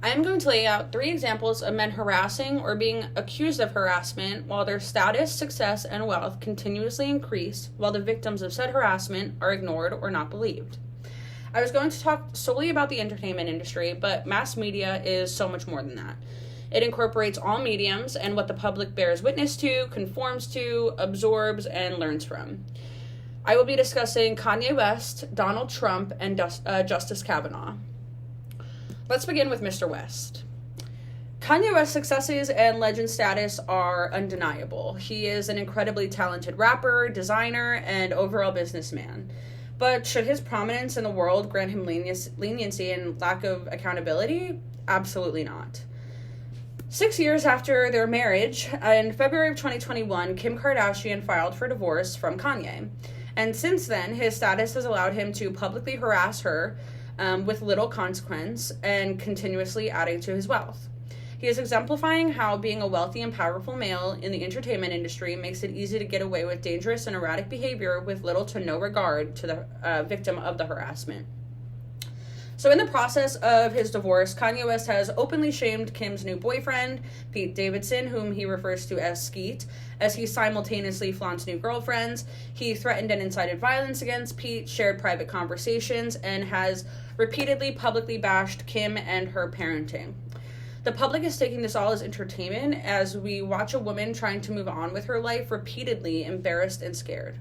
I am going to lay out 3 examples of men harassing or being accused of harassment while their status, success, and wealth continuously increase while the victims of said harassment are ignored or not believed. I was going to talk solely about the entertainment industry, but mass media is so much more than that. It incorporates all mediums and what the public bears witness to, conforms to, absorbs, and learns from. I will be discussing Kanye West, Donald Trump, and Justice Kavanaugh. Let's begin with Mr. West. Kanye West's successes and legend status are undeniable. He is an incredibly talented rapper, designer, and overall businessman. But should his prominence in the world grant him leniency and lack of accountability? Absolutely not. 6 years after their marriage, in February of 2021, Kim Kardashian filed for divorce from Kanye. And since then, his status has allowed him to publicly harass her with little consequence and continuously adding to his wealth. He is exemplifying how being a wealthy and powerful male in the entertainment industry makes it easy to get away with dangerous and erratic behavior with little to no regard to the victim of the harassment. So in the process of his divorce, Kanye West has openly shamed Kim's new boyfriend, Pete Davidson, whom he refers to as Skeet, as he simultaneously flaunts new girlfriends. He threatened and incited violence against Pete, shared private conversations, and has repeatedly publicly bashed Kim and her parenting. The public is taking this all as entertainment as we watch a woman trying to move on with her life repeatedly embarrassed and scared.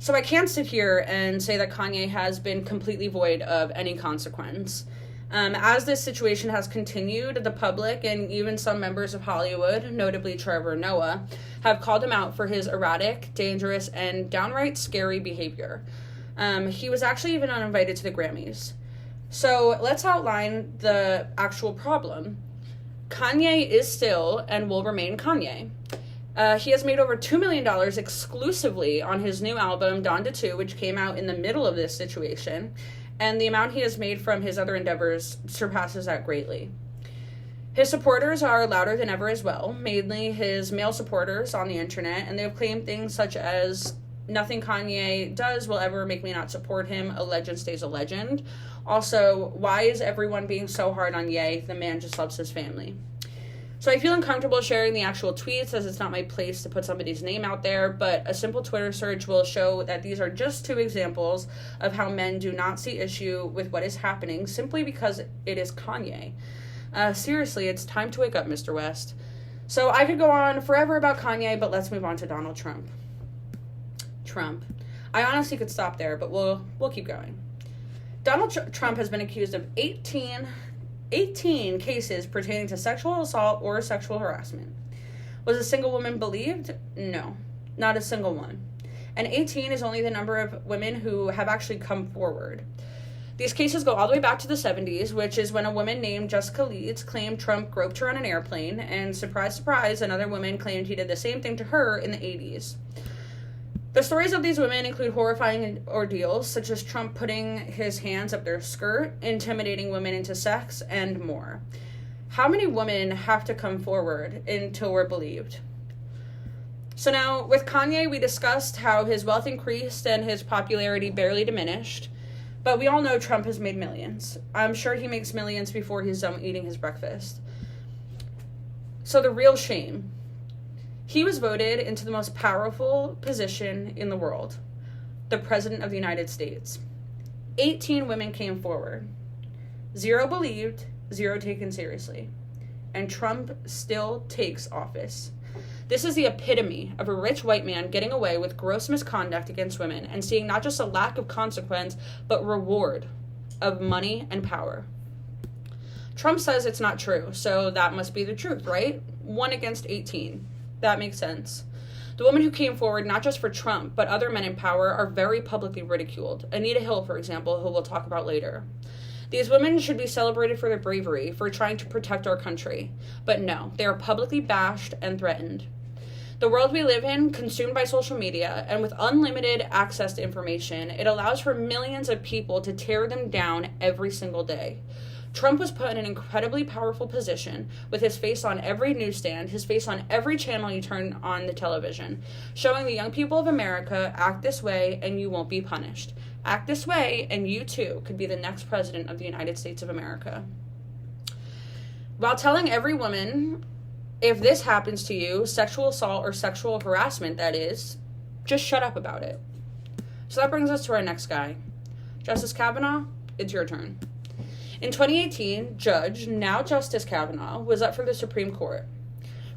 So I can't sit here and say that Kanye has been completely void of any consequence. As this situation has continued, the public and even some members of Hollywood, notably Trevor Noah, have called him out for his erratic, dangerous, and downright scary behavior. He was actually even uninvited to the Grammys. So let's outline the actual problem. Kanye is still and will remain Kanye. He has made over $2 million exclusively on his new album, Donda 2, which came out in the middle of this situation, and the amount he has made from his other endeavors surpasses that greatly. His supporters are louder than ever as well, mainly his male supporters on the internet, and they have claimed things such as, "Nothing Kanye does will ever make me not support him. A legend stays a legend." Also, "Why is everyone being so hard on Ye? The man just loves his family." So I feel uncomfortable sharing the actual tweets as it's not my place to put somebody's name out there, but a simple Twitter search will show that these are just 2 examples of how men do not see issue with what is happening simply because it is Kanye. Seriously, it's time to wake up, Mr. West. So I could go on forever about Kanye, but let's move on to Donald Trump. I honestly could stop there, but we'll keep going. Donald Trump has been accused of 18 cases pertaining to sexual assault or sexual harassment. Was a single woman believed? No, not a single one. And 18 is only the number of women who have actually come forward. These cases go all the way back to the 70s, which is when a woman named Jessica Leeds claimed Trump groped her on an airplane, and surprise, surprise, another woman claimed he did the same thing to her in the 80s. The stories of these women include horrifying ordeals, such as Trump putting his hands up their skirt, intimidating women into sex, and more. How many women have to come forward until we're believed? So now, with Kanye, we discussed how his wealth increased and his popularity barely diminished, but we all know Trump has made millions. I'm sure he makes millions before he's done eating his breakfast. So the real shame. He was voted into the most powerful position in the world, the President of the United States. 18 women came forward. 0 believed, 0 taken seriously. And Trump still takes office. This is the epitome of a rich white man getting away with gross misconduct against women and seeing not just a lack of consequence, but reward of money and power. Trump says it's not true, so that must be the truth, right? 1 against 18. That makes sense. The women who came forward, not just for Trump, but other men in power, are very publicly ridiculed. Anita Hill, for example, who we'll talk about later. These women should be celebrated for their bravery, for trying to protect our country. But no, they are publicly bashed and threatened. The world we live in, consumed by social media, and with unlimited access to information, it allows for millions of people to tear them down every single day. Trump was put in an incredibly powerful position with his face on every newsstand, his face on every channel you turn on the television, showing the young people of America, act this way and you won't be punished. Act this way and you too could be the next president of the United States of America. while telling every woman, if this happens to you, sexual assault or sexual harassment, that is, just shut up about it. So that brings us to our next guy. Justice Kavanaugh, it's your turn. In 2018, Judge, now Justice Kavanaugh, was up for the Supreme Court.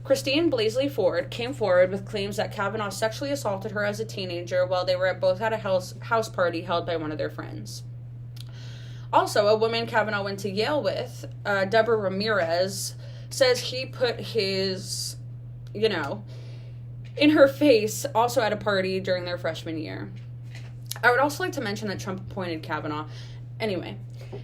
Christine Blasey Ford came forward with claims that Kavanaugh sexually assaulted her as a teenager while they were both at a house party held by one of their friends. Also, a woman Kavanaugh went to Yale with, Deborah Ramirez, says he put his, in her face also at a party during their freshman year. I would also like to mention that Trump appointed Kavanaugh. Anyway,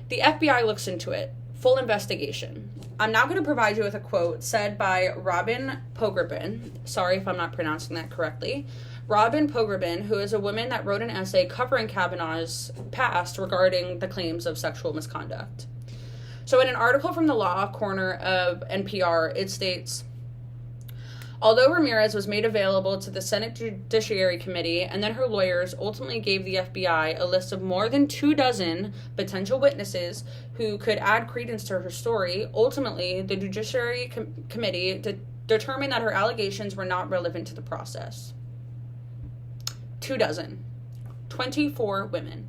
the FBI looks into it. Full investigation. I'm now going to provide you with a quote said by Robin Pogrebin. Sorry if I'm not pronouncing that correctly. Robin Pogrebin, who is a woman that wrote an essay covering Kavanaugh's past regarding the claims of sexual misconduct. So in an article from the Law Corner of NPR, it states, although Ramirez was made available to the Senate Judiciary Committee and then her lawyers ultimately gave the FBI a list of more than 24 potential witnesses who could add credence to her story, ultimately the Judiciary Committee determined that her allegations were not relevant to the process. 24 women.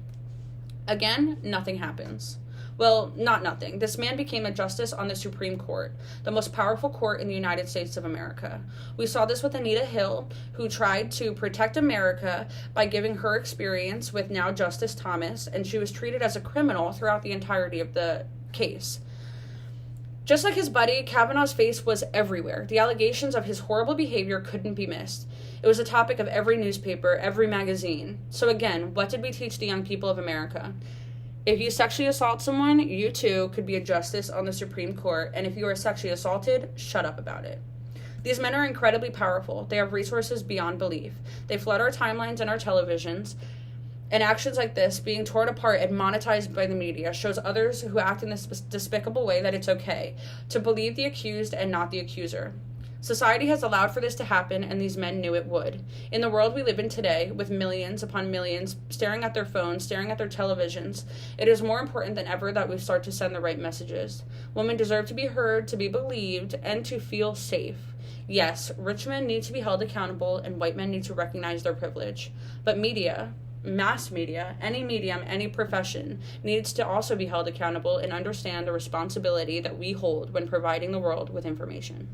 Again, nothing happens. Well, not nothing. This man became a justice on the Supreme Court, the most powerful court in the United States of America. We saw this with Anita Hill, who tried to protect America by giving her experience with now Justice Thomas, and she was treated as a criminal throughout the entirety of the case. Just like his buddy, Kavanaugh's face was everywhere. The allegations of his horrible behavior couldn't be missed. It was a topic of every newspaper, every magazine. So again, what did we teach the young people of America? If you sexually assault someone, you too could be a justice on the Supreme Court, and if you are sexually assaulted, shut up about it. These men are incredibly powerful. They have resources beyond belief. They flood our timelines and our televisions, and actions like this, being torn apart and monetized by the media, shows others who act in this despicable way that it's okay to believe the accused and not the accuser. Society has allowed for this to happen, and these men knew it would. In the world we live in today, with millions upon millions staring at their phones, staring at their televisions, it is more important than ever that we start to send the right messages. Women deserve to be heard, to be believed, and to feel safe. Yes, rich men need to be held accountable, and white men need to recognize their privilege. But media, mass media, any medium, any profession, needs to also be held accountable and understand the responsibility that we hold when providing the world with information.